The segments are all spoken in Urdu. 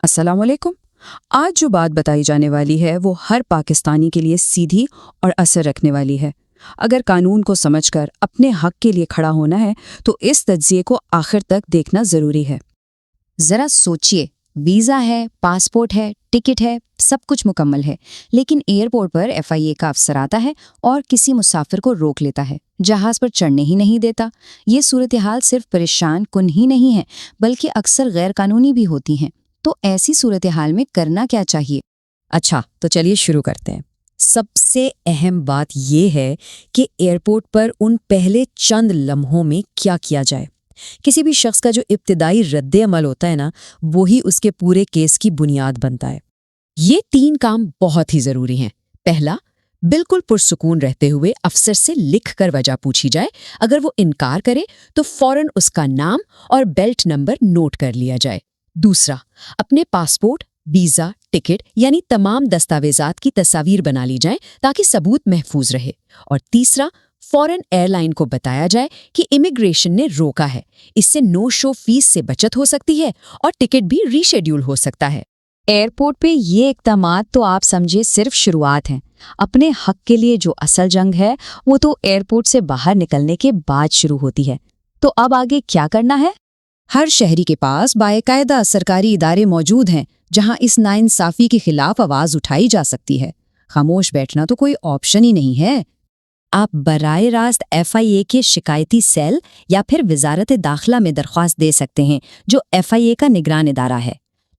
السلام علیکم۔ آج جو بات بتائی جانے والی ہے وہ ہر پاکستانی کے لیے سیدھی اور اثر رکھنے والی ہے۔ اگر قانون کو سمجھ کر اپنے حق کے لیے کھڑا ہونا ہے تو اس تجزیے کو آخر تک دیکھنا ضروری ہے۔ ذرا سوچئے، ویزا ہے، پاسپورٹ ہے، ٹکٹ ہے، سب کچھ مکمل ہے، لیکن ایئرپورٹ پر FIA کا افسر آتا ہے اور کسی مسافر کو روک لیتا ہے، جہاز پر چڑھنے ہی نہیں دیتا۔ یہ صورتحال صرف پریشان کن ہی نہیں ہے بلکہ اکثر غیر قانونی بھی ہوتی ہیں۔ تو ایسی صورتحال میں کرنا کیا چاہیے؟ اچھا، تو چلیے شروع کرتے ہیں۔ سب سے اہم بات یہ ہے کہ ایئرپورٹ پر ان پہلے چند لمحوں میں کیا کیا جائے۔ کسی بھی شخص کا جو ابتدائی رد عمل ہوتا ہے نا، وہی اس کے پورے کیس کی بنیاد بنتا ہے۔ یہ 3 کام بہت ہی ضروری ہیں۔ پہلا، بالکل پرسکون رہتے ہوئے افسر سے لکھ کر وجہ پوچھی جائے۔ اگر وہ انکار کرے تو فوراً اس کا نام اور بیلٹ نمبر نوٹ کر لیا جائے۔ دوسرا، اپنے پاسپورٹ، ویزا، ٹکٹ یعنی تمام دستاویزات کی تصاویر بنا لی جائیں تاکہ ثبوت محفوظ رہے۔ اور تیسرا، فوراً ایئر لائن کو بتایا جائے کہ امیگریشن نے روکا ہے۔ اس سے نو شو فیس سے بچت ہو سکتی ہے اور ٹکٹ بھی ری شیڈیول ہو سکتا ہے۔ ایئرپورٹ پہ یہ اقدامات تو آپ سمجھے صرف شروعات ہیں۔ اپنے حق کے لیے جو اصل جنگ ہے وہ تو ایئرپورٹ سے باہر نکلنے کے بعد شروع ہوتی ہے۔ تو اب آگے کیا کرنا ہے؟ ہر شہری کے پاس باقاعدہ سرکاری ادارے موجود ہیں جہاں اس ناانصافی کے خلاف آواز اٹھائی جا سکتی ہے۔ خاموش بیٹھنا تو کوئی آپشن ہی نہیں ہے۔ آپ براہ راست FIA کے شکایتی سیل یا پھر وزارت داخلہ میں درخواست دے سکتے ہیں، جو FIA کا نگران ادارہ ہے۔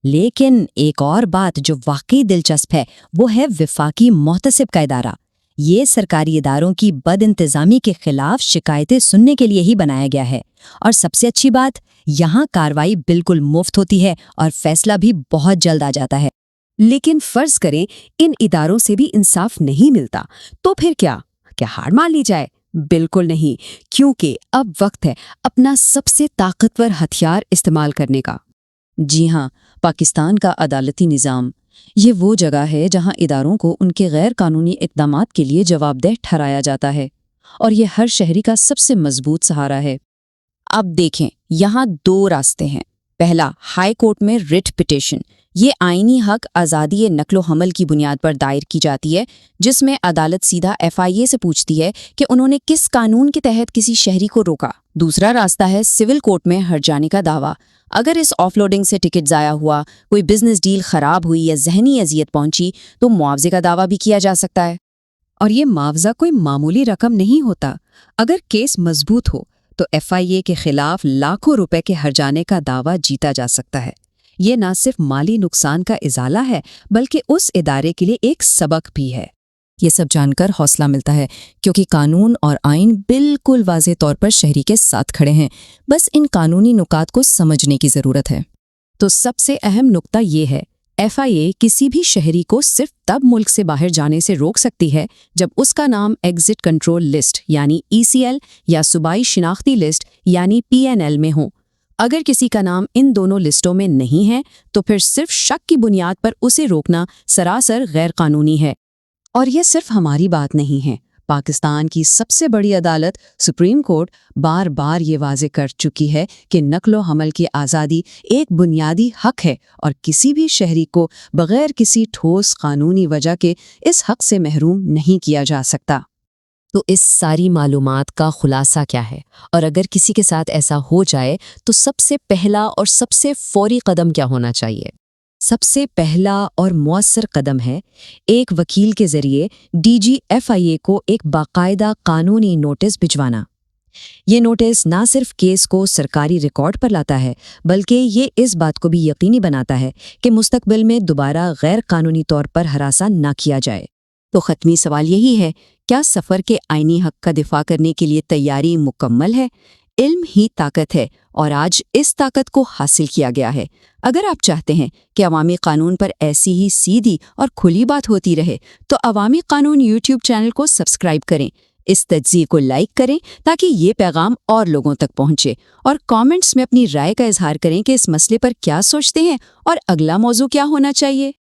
لیکن ایک اور بات جو واقعی دلچسپ ہے وہ ہے وفاقی محتسب کا ادارہ۔ یہ سرکاری اداروں کی بد انتظامی کے خلاف شکایتیں سننے کے لیے ہی بنایا گیا ہے۔ اور سب سے اچھی بات، یہاں کارروائی بالکل مفت ہوتی ہے اور فیصلہ بھی بہت جلد آ جاتا ہے۔ لیکن فرض کریں ان اداروں سے بھی انصاف نہیں ملتا، تو پھر کیا ہار مان لی جائے؟ بالکل نہیں، کیونکہ اب وقت ہے اپنا سب سے طاقتور ہتھیار استعمال کرنے کا۔ جی ہاں، پاکستان کا عدالتی نظام یہ وہ جگہ ہے جہاں اداروں کو ان کے غیر قانونی اقدامات کے لیے جواب دہ ٹھہرایا جاتا ہے، اور یہ ہر شہری کا سب سے مضبوط سہارا ہے۔ اب دیکھیں، یہاں 2 راستے ہیں۔ پہلا، ہائی کورٹ میں ریٹ پٹیشن۔ یہ آئینی حق آزادی نقل و حمل کی بنیاد پر دائر کی جاتی ہے، جس میں عدالت سیدھا FIA سے پوچھتی ہے کہ انہوں نے کس قانون کے تحت کسی شہری کو روکا۔ دوسرا راستہ ہے سول کورٹ میں ہرجانے کا دعویٰ۔ اگر اس آف لوڈنگ سے ٹکٹ ضائع ہوا، کوئی بزنس ڈیل خراب ہوئی یا ذہنی اذیت پہنچی تو معاوضے کا دعویٰ بھی کیا جا سکتا ہے۔ اور یہ معاوضہ کوئی معمولی رقم نہیں ہوتا۔ اگر کیس مضبوط ہو تو FIA کے خلاف لاکھوں روپے کے ہرجانے کا دعویٰ جیتا جا سکتا ہے۔ یہ نہ صرف مالی نقصان کا ازالہ ہے بلکہ اس ادارے کے لیے ایک سبق بھی ہے۔ یہ سب جان کر حوصلہ ملتا ہے کیونکہ قانون اور آئین بالکل واضح طور پر شہری کے ساتھ کھڑے ہیں، بس ان قانونی نکات کو سمجھنے کی ضرورت ہے۔ تو سب سے اہم نقطہ یہ ہے، FIA کسی بھی شہری کو صرف تب ملک سے باہر جانے سے روک سکتی ہے جب اس کا نام ایگزٹ کنٹرول لسٹ یعنی ECL یا صوبائی شناختی لسٹ یعنی PNL میں ہو۔ اگر کسی کا نام ان دونوں لسٹوں میں نہیں ہے تو پھر صرف شک کی بنیاد پر اسے روکنا سراسر غیر قانونی ہے۔ اور یہ صرف ہماری بات نہیں ہے، پاکستان کی سب سے بڑی عدالت سپریم کورٹ بار بار یہ واضح کر چکی ہے کہ نقل و حمل کی آزادی ایک بنیادی حق ہے اور کسی بھی شہری کو بغیر کسی ٹھوس قانونی وجہ کے اس حق سے محروم نہیں کیا جا سکتا۔ تو اس ساری معلومات کا خلاصہ کیا ہے؟ اور اگر کسی کے ساتھ ایسا ہو جائے تو سب سے پہلا اور سب سے فوری قدم کیا ہونا چاہیے؟ سب سے پہلا اور مؤثر قدم ہے ایک وکیل کے ذریعے DG FIA کو ایک باقاعدہ قانونی نوٹس بھجوانا۔ یہ نوٹس نہ صرف کیس کو سرکاری ریکارڈ پر لاتا ہے بلکہ یہ اس بات کو بھی یقینی بناتا ہے کہ مستقبل میں دوبارہ غیر قانونی طور پر ہراساں نہ کیا جائے۔ تو ختمی سوال یہی ہے، کیا سفر کے آئینی حق کا دفاع کرنے کے لیے تیاری مکمل ہے؟ علم ہی طاقت ہے اور آج اس طاقت کو حاصل کیا گیا ہے۔ اگر آپ چاہتے ہیں کہ عوامی قانون پر ایسی ہی سیدھی اور کھلی بات ہوتی رہے تو عوامی قانون YouTube چینل کو سبسکرائب کریں، اس تجزیے کو لائک کریں تاکہ یہ پیغام اور لوگوں تک پہنچے، اور کامنٹس میں اپنی رائے کا اظہار کریں کہ اس مسئلے پر کیا سوچتے ہیں اور اگلا موضوع کیا ہونا چاہیے۔